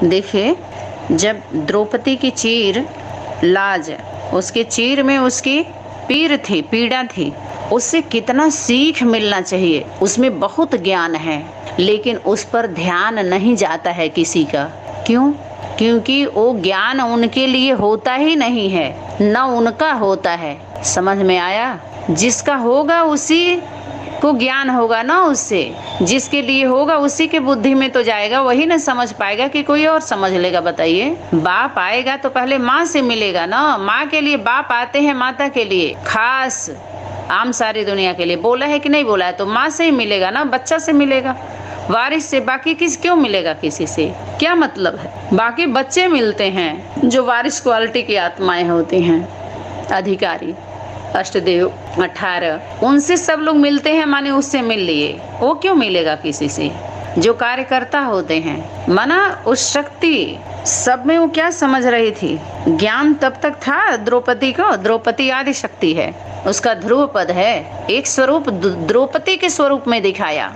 देखिए, जब द्रौपदी की चीर लाज, उसके चीर में उसकी पीर थी, पीड़ा थी, उससे कितना सीख मिलना चाहिए। उसमें बहुत ज्ञान है, लेकिन उस पर ध्यान नहीं जाता है किसी का। क्यों? क्योंकि वो ज्ञान उनके लिए होता ही नहीं है, न उनका होता है। समझ में आया? जिसका होगा उसी को ज्ञान होगा ना, उससे जिसके लिए होगा उसी के बुद्धि में तो जाएगा, वही ना समझ पाएगा कि कोई और समझ लेगा। बताइए, बाप आएगा तो पहले माँ से मिलेगा ना। माँ के लिए बाप आते हैं, माता के लिए खास, आम सारी दुनिया के लिए। बोला है कि नहीं बोला है? तो माँ से ही मिलेगा ना, बच्चा से मिलेगा, वारिस से। बाकी किस क्यों मिलेगा? किसी से क्या मतलब है? बाकी बच्चे मिलते हैं जो वारिस क्वालिटी की आत्माएं होती हैं, अधिकारी, अष्टदेव 18, उनसे सब लोग मिलते हैं। माने उससे मिल लिए, वो क्यों मिलेगा किसी से? जो कार्यकर्ता होते हैं, माना उस शक्ति सब में वो क्या समझ रही थी? ज्ञान तब तक था द्रौपदी को। द्रौपदी आदि शक्ति है, उसका ध्रुव पद है। एक स्वरूप द्रौपदी के स्वरूप में दिखाया,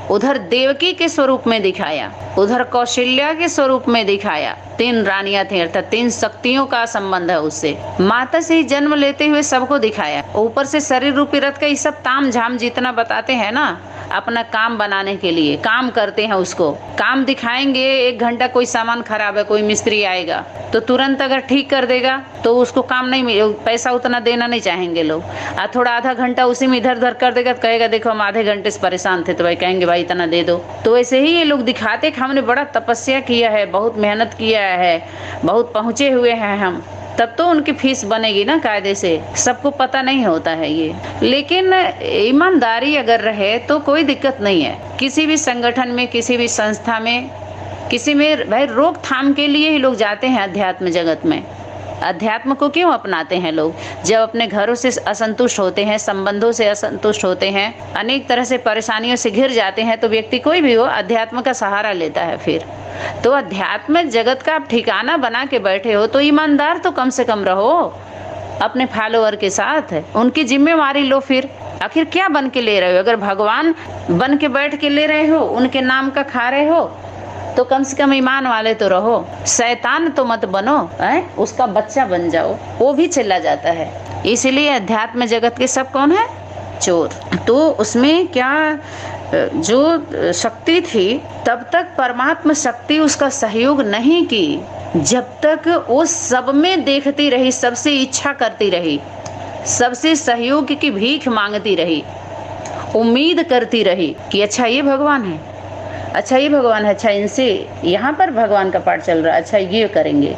उधर देवकी के स्वरूप में दिखाया, उधर कौशल्या के स्वरूप में दिखाया। 3 रानियां थी, अर्थात 3 शक्तियों का संबंध है उससे। माता से ही जन्म लेते हुए सबको दिखाया। ऊपर से शरीर रूपी रथ का ये सब ताम झाम जितना बताते हैं ना, अपना काम बनाने के लिए काम करते हैं। उसको काम दिखाएंगे। 1 घंटा कोई सामान खराब है, कोई मिस्त्री आएगा तो तुरंत अगर ठीक कर देगा तो उसको काम नहीं, पैसा उतना देना नहीं चाहेंगे लोग। थोड़ा आधा घंटा उसी में इधर उधर कर देगा तो कहेगा देखो हम आधे घंटे से परेशान थे, तो भाई कहेंगे भाई इतना दे दो। तो ऐसे ही ये लोग दिखाते कि हमने बड़ा तपस्या किया है, बहुत मेहनत किया है, बहुत पहुंचे हुए हैं हम, तब तो उनकी फीस बनेगी ना कायदे से। सबको पता नहीं होता है ये, लेकिन ईमानदारी अगर रहे तो कोई दिक्कत नहीं है। किसी भी संगठन में, किसी भी संस्था में, किसी में भाई रोकथाम के लिए ही लोग जाते हैं अध्यात्म जगत में। अध्यात्म को क्यों अपनाते हैं लोग? जब अपने घरों से असंतुष्ट होते हैं, संबंधों से असंतुष्ट होते हैं, अनेक तरह से परेशानियों से घिर जाते हैं, तो व्यक्ति कोई भी हो अध्यात्म का सहारा लेता है। फिर तो अध्यात्म जगत का आप ठिकाना बना के बैठे हो तो ईमानदार तो कम से कम रहो अपने फॉलोअर के साथ, उनकी जिम्मेवारी लो। फिर आखिर क्या बन के ले रहे हो? अगर भगवान बन के बैठ के ले रहे हो, उनके नाम का खा रहे हो, तो कम से कम ईमान वाले तो रहो। शैतान तो मत बनो, उसका बच्चा बन जाओ, वो भी चला जाता है। इसीलिए अध्यात्म जगत के सब कौन है? चोर। तो उसमें क्या, जो शक्ति थी तब तक परमात्मा शक्ति उसका सहयोग नहीं की, जब तक वो सब में देखती रही, सबसे इच्छा करती रही, सबसे सहयोग की भीख मांगती रही, उम्मीद करती रही कि अच्छा ये भगवान है, अच्छा ये भगवान है, अच्छा इनसे यहाँ पर भगवान का पाठ चल रहा है, अच्छा ये करेंगे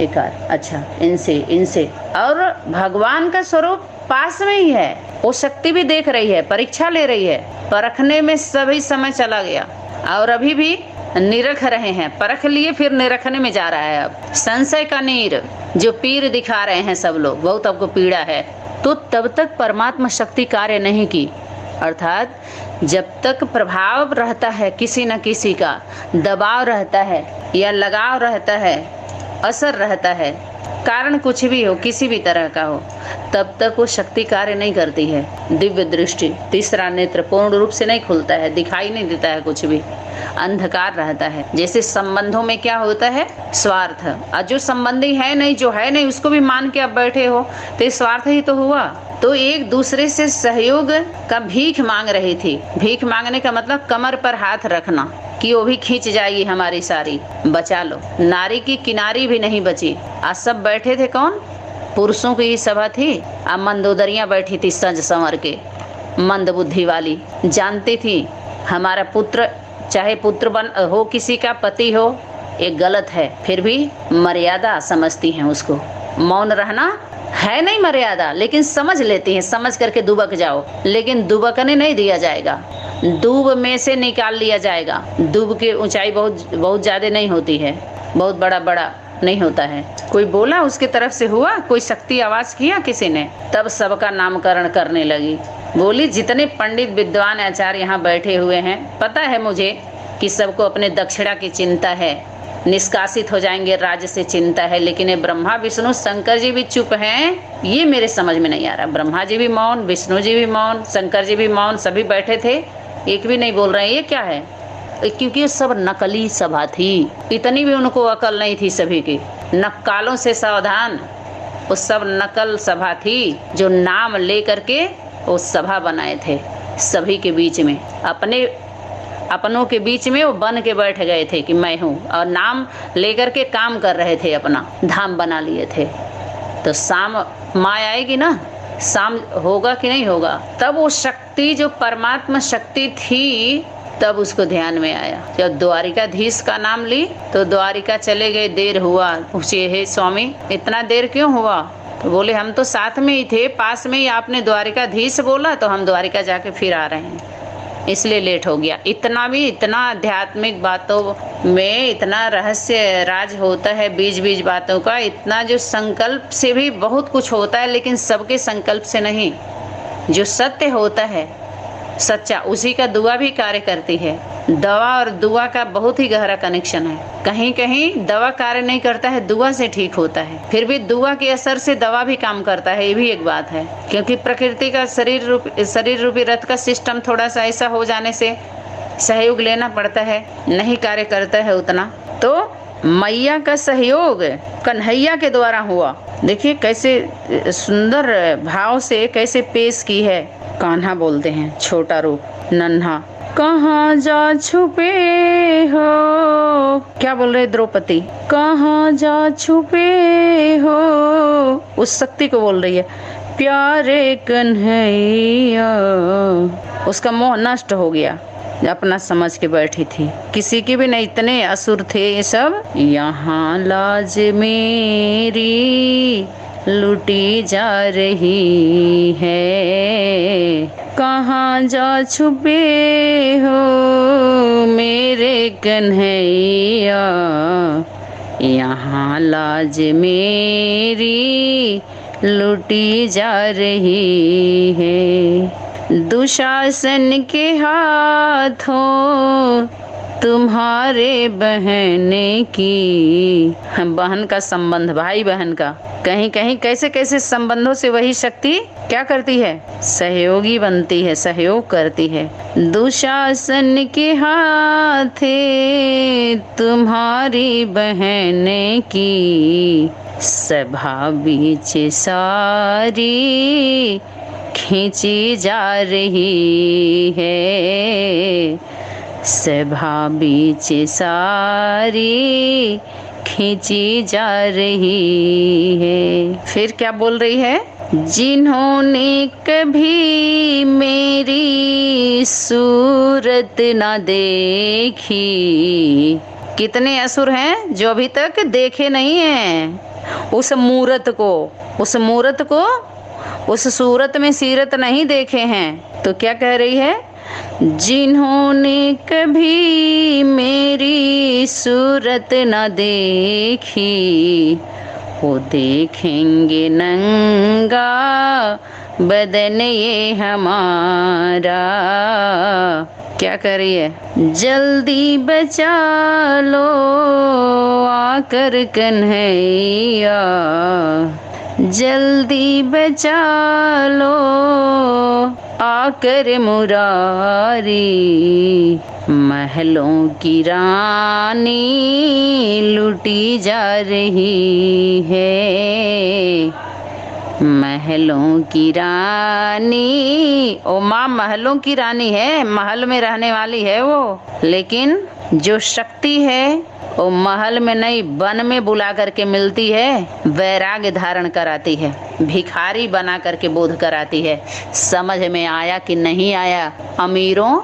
एक बार, अच्छा इनसे। और भगवान का स्वरूप पास में ही है, वो शक्ति भी देख रही है, परीक्षा ले रही है। परखने में सभी समय चला गया और अभी भी निरख रहे हैं। परख लिए फिर निरखने में जा रहा है। अब संशय का नीर जो पीर दिखा रहे हैं सब लोग, बहुत आपको पीड़ा है, तो तब तक परमात्मा शक्ति कार्य नहीं की। अर्थात जब तक प्रभाव रहता है किसी न किसी का, दबाव रहता है या लगाव रहता है, असर रहता है, कारण कुछ भी हो, किसी भी तरह का हो, तब तक वो शक्ति कार्य नहीं करती है। दिव्य दृष्टि, तीसरा नेत्र पूर्ण रूप से नहीं खुलता है, दिखाई नहीं देता है, कुछ भी अंधकार रहता है। जैसे संबंधों में क्या होता है? स्वार्थ। और जो संबंधी है नहीं, जो है नहीं, उसको भी मान के आप बैठे हो तो स्वार्थ ही तो हुआ। तो एक दूसरे से सहयोग का भीख मांग रही थी। भीख मांगने का मतलब कमर पर हाथ रखना कि वो भी खींच जाएगी हमारी सारी, बचा लो। नारी की किनारी भी नहीं बची। आज सब बैठे थे कौन? पुरुषों की सभा थी। अब मंदोदरियां बैठी थी सज संवर के, मंद बुद्धि वाली, जानती थी हमारा पुत्र, चाहे पुत्र बन हो, किसी का पति हो, ये गलत है, फिर भी मर्यादा समझती हैं उसको। मौन रहना है नहीं मर्यादा, लेकिन समझ लेती हैं, समझ करके दुबक जाओ, लेकिन दुबकने नहीं दिया जाएगा, दूब में से निकाल लिया जाएगा। दूब की ऊंचाई बहुत ज्यादा नहीं होती है, बहुत बड़ा नहीं होता है। कोई बोला उसके तरफ से हुआ, कोई शक्ति आवाज किया किसी ने, तब सबका नामकरण करने लगी। बोली जितने पंडित विद्वान आचार्य यहाँ बैठे हुए हैं, पता है मुझे कि सबको अपने दक्षिणा की चिंता है, निष्कासित हो जाएंगे राज्य से चिंता है, लेकिन ये ब्रह्मा विष्णु शंकर जी भी चुप हैं, ये मेरे समझ में नहीं आ रहा। ब्रह्मा जी भी मौन, विष्णु जी भी मौन, शंकर जी भी मौन, सभी बैठे थे, एक भी नहीं बोल रहे हैं, ये क्या है? क्योंकि ये सब नकली सभा थी, इतनी भी उनको अकल नहीं थी सभी की। नक्कालों से सावधान, वो सब नकल सभा थी जो नाम ले करके वो सभा बनाए थे सभी के बीच में, अपनों के बीच में वो बन के बैठ गए थे कि मैं हूँ, और नाम लेकर के काम कर रहे थे, अपना धाम बना लिए थे। तो शाम माया आएगी ना, शाम होगा कि नहीं होगा, तब वो शक्ति जो परमात्मा शक्ति थी तब उसको ध्यान में आया। जब द्वारिकाधीश का नाम ली तो द्वारिका चले गए, देर हुआ। पूछे, हे स्वामी इतना देर क्यों हुआ? तो बोले हम तो साथ में ही थे, पास में ही आपने द्वारिकाधीश बोला तो हम द्वारिका जाके फिर आ रहे हैं, इसलिए लेट हो गया। इतना आध्यात्मिक बातों में इतना रहस्य राज होता है, बीज बीज बातों का। इतना जो संकल्प से भी बहुत कुछ होता है, लेकिन सबके संकल्प से नहीं। जो सत्य होता है सच्चा, उसी का दुआ भी कार्य करती है। दवा और दुआ का बहुत ही गहरा कनेक्शन है। कहीं कहीं दवा कार्य नहीं करता है, दुआ से ठीक होता है। फिर भी दुआ के असर से दवा भी काम करता है, ये भी एक बात है। क्योंकि प्रकृति का शरीर रूपी रथ का सिस्टम थोड़ा सा ऐसा हो जाने से सहयोग लेना पड़ता है, नहीं कार्य करता है उतना। तो मैया का सहयोग कन्हैया के द्वारा हुआ। देखिए कैसे सुंदर भाव से कैसे पेश की है। कान्हा बोलते हैं, छोटा रूप नन्हा, कहाँ जा छुपे हो। क्या बोल रहे द्रौपदी? कहाँ जा छुपे हो, उस शक्ति को बोल रही है। प्यारे कन्हैया, उसका मोह नष्ट हो गया, अपना समझ के बैठी थी, किसी की भी नहीं, इतने असुर थे ये सब। यहाँ लाज मेरी लुटी जा रही है, कहाँ जा छुपे हो मेरे कन्हैया, यहाँ लाज मेरी लुटी जा रही है। दुशासन के हाथों तुम्हारे बहन की, बहन का संबंध, भाई बहन का, कहीं कहीं कैसे कैसे संबंधों से वही शक्ति क्या करती है, सहयोगी बनती है, सहयोग करती है। दुशासन के हाथे तुम्हारी बहन की, सभा बीच सारी खींची जा रही है, सभा बीच सारी खींची जा रही है। फिर क्या बोल रही है? जिन्होंने कभी मेरी सूरत न देखी, कितने असुर हैं जो अभी तक देखे नहीं हैं उस मूरत को, उस सूरत में सीरत नहीं देखे हैं। तो क्या कह रही है? जिन्होंने कभी मेरी सूरत न देखी, वो देखेंगे नंगा बदन ये हमारा। क्या कर रही है? जल्दी बचा लो आकर कन्हैया, जल्दी बचा लो आकर मुरारी, महलों की रानी लुटी जा रही है, महलों की रानी। ओ माँ महलों की रानी है, महल में रहने वाली है वो, लेकिन जो शक्ति है वो महल में नहीं, वन में बुला करके मिलती है, वैराग्य धारण कराती है, भिखारी बना करके बोध कराती है। समझ में आया कि नहीं आया? अमीरों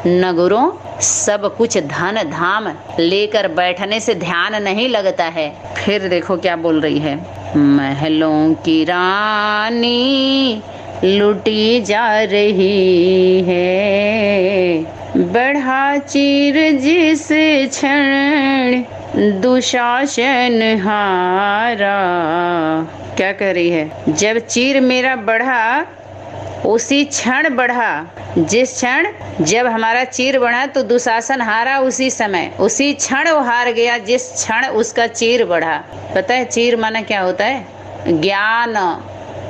नगरों सब कुछ धन धाम लेकर बैठने से ध्यान नहीं लगता है। फिर देखो क्या बोल रही है, महलों की रानी लुटी जा रही है, बढ़ा चीर जिस क्षण दुशासन हारा। क्या कर रही है? जब चीर मेरा बढ़ा उसी क्षण बढ़ा, जिस क्षण जब हमारा चीर बढ़ा तो दुशासन हारा, उसी समय उसी क्षण वो हार गया जिस क्षण उसका चीर बढ़ा। पता है चीर माना क्या होता है? ज्ञान,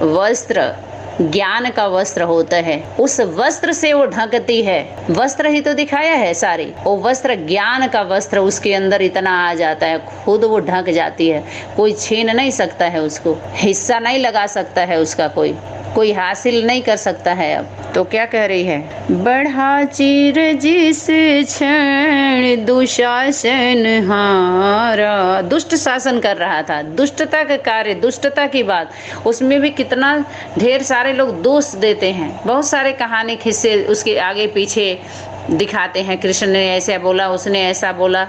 वस्त्र, ज्ञान का वस्त्र होता है, उस वस्त्र से वो ढकती है। वस्त्र ही तो दिखाया है सारी, वो वस्त्र ज्ञान का वस्त्र उसके अंदर इतना आ जाता है, खुद वो ढक जाती है। कोई छीन नहीं सकता है उसको, हिस्सा नहीं लगा सकता है उसका, कोई हासिल नहीं कर सकता है। अब तो क्या कह रही है, बढ़ा चीर जिस क्षण दुशासन हारा। दुष्ट शासन कर रहा था, दुष्टता का कार्य, दुष्टता की बात, उसमें भी कितना ढेर सारे लोग दोष देते हैं। बहुत सारे कहानी किस्से उसके आगे पीछे दिखाते हैं, कृष्ण ने ऐसा बोला, उसने ऐसा बोला,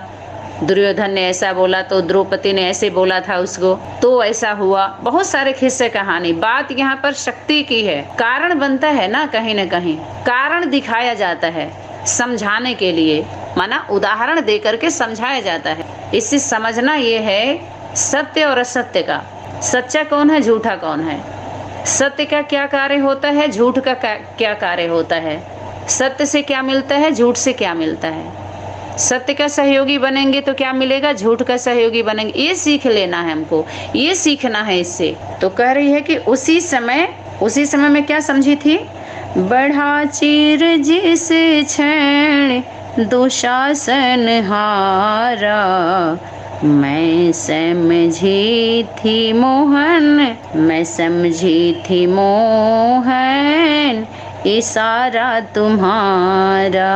दुर्योधन ने ऐसा बोला तो द्रौपदी ने ऐसे बोला था उसको, तो ऐसा हुआ। बहुत सारे किस्से कहानी। बात यहाँ पर शक्ति की है, कारण बनता है ना, कहीं न कहीं कारण दिखाया जाता है समझाने के लिए, माना उदाहरण दे करके समझाया जाता है। इससे समझना ये है सत्य और असत्य का, सच्चा कौन है, झूठा कौन है, सत्य का क्या कार्य होता है, झूठ का क्या कार्य होता है, सत्य से क्या मिलता है, झूठ से क्या मिलता है। सत्य का सहयोगी बनेंगे तो क्या मिलेगा, झूठ का सहयोगी बनेंगे। ये सीख लेना है हमको, ये सीखना है इससे। तो कह रही है कि उसी समय में क्या समझी थी, बढ़ा चीर जिस क्षण दुशासन हारा, मैं समझी थी मोहन, मैं समझी थी मोहन, इशारा तुम्हारा,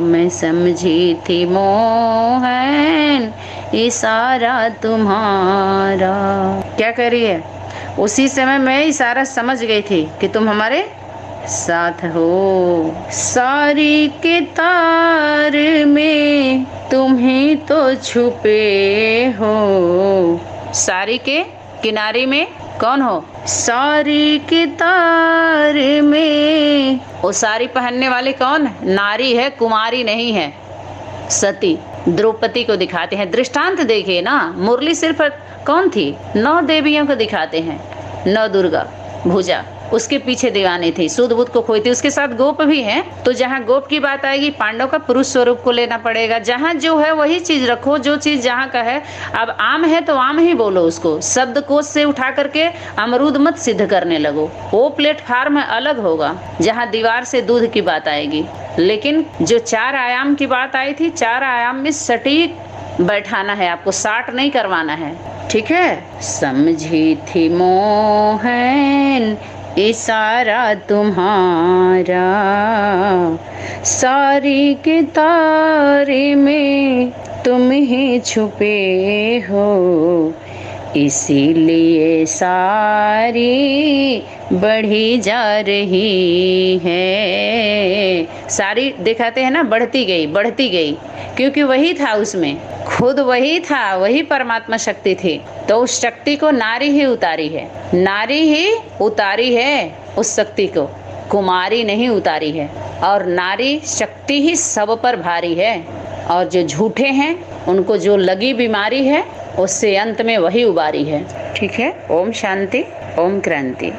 मैं समझी थी मोहन, इशारा तुम्हारा। क्या कह रही है, उसी समय मैं इशारा समझ गई थी कि तुम हमारे साथ हो। सारी के तार में तुम ही तो छुपे हो। सारी के किनारे में कौन हो, सारी के तार में। वो साड़ी पहनने वाली कौन, नारी है, कुमारी नहीं है, सती। द्रौपदी को दिखाते हैं, दृष्टांत देखिए ना। मुरली सिर्फ कौन थी, 9 देवियों को दिखाते हैं, 9 दुर्गा भुजा, उसके पीछे दीवानी थी, सुध बुध को खोई थी, उसके साथ गोप भी हैं। तो जहाँ गोप की बात आएगी, पांडव का पुरुष स्वरूप को लेना पड़ेगा। जहाँ जो है वही चीज रखो, जो चीज जहाँ का है। अब आम है तो आम ही बोलो उसको, शब्दकोश से उठा करके अमरूद मत सिद्ध करने लगो। वो प्लेटफार्म अलग होगा जहाँ दीवार से दूध की बात आएगी। लेकिन जो 4 आयाम की बात आई थी, 4 आयाम में सटीक बैठाना है आपको, साट नहीं करवाना है, ठीक है। समझी थी मोहन, इशारा तुम्हारा, सारी के तारे में तुम ही छुपे हो, इसीलिए सारी बढ़ी जा रही है। सारी दिखाते हैं ना, बढ़ती गई, क्योंकि वही था उसमें, खुद वही था, वही परमात्मा शक्ति थी। तो उस शक्ति को नारी ही उतारी है, नारी ही उतारी है उस शक्ति को, कुमारी नहीं उतारी है। और नारी शक्ति ही सब पर भारी है, और जो झूठे हैं उनको जो लगी बीमारी है उससे अंत में वही उबारी है, ठीक है। ओम शांति, ओम क्रांति।